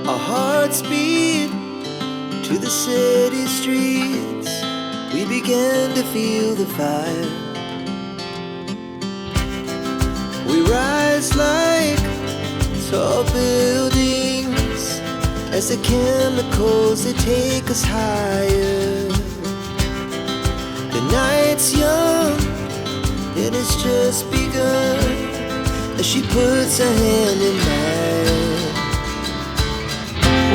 Our hearts beat to the city streets. We began to feel the fire. We rise like tall buildings as the chemicals, they take us higher. The night's young, it has just begun as she puts her hand in mine.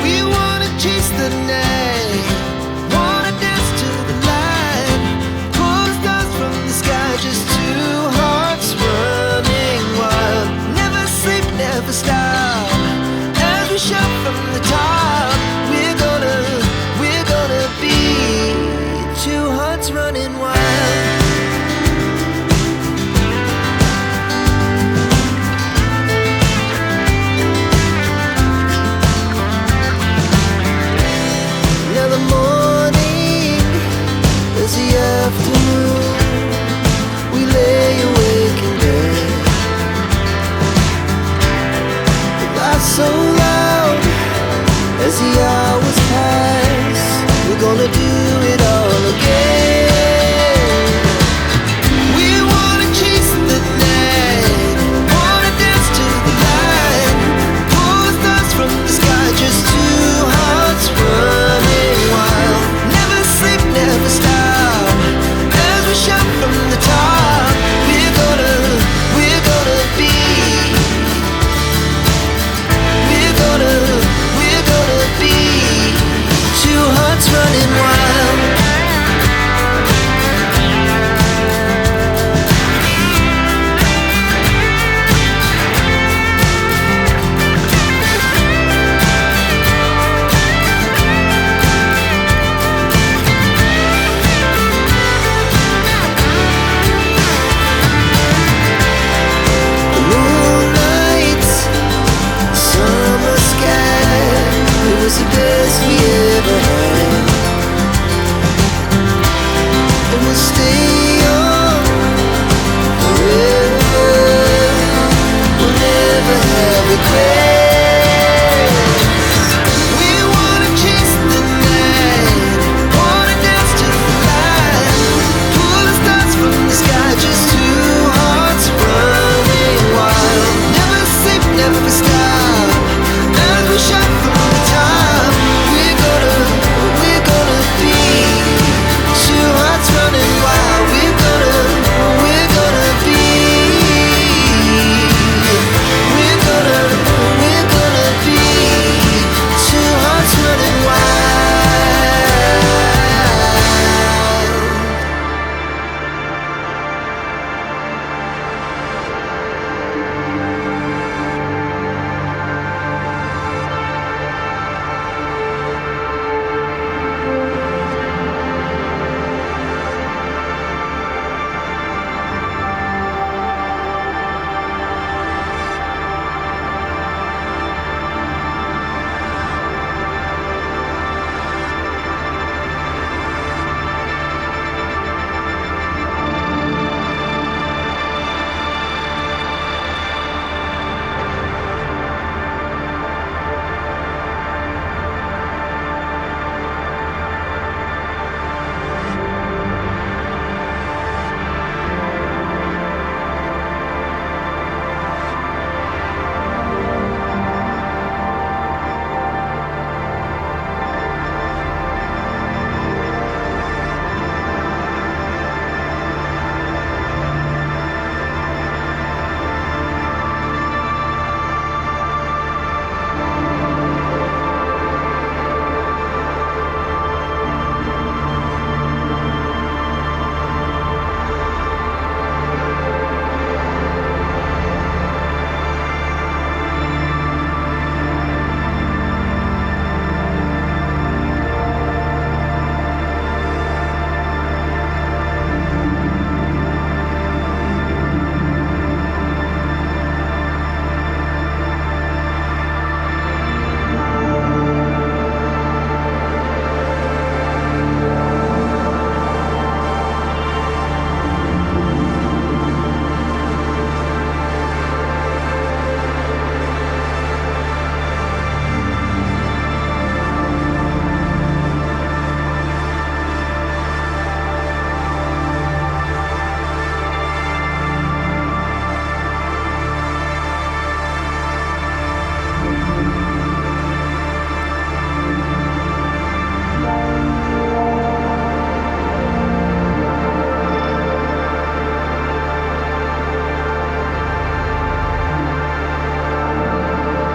We wanna chase the night, wanna dance to the light, pull the stars from the sky, just two hearts running wild. Never sleep, never stop, as we shout from the top. We're gonna be two hearts running wild. Afternoon, we lay awake in bed. It lasts so long.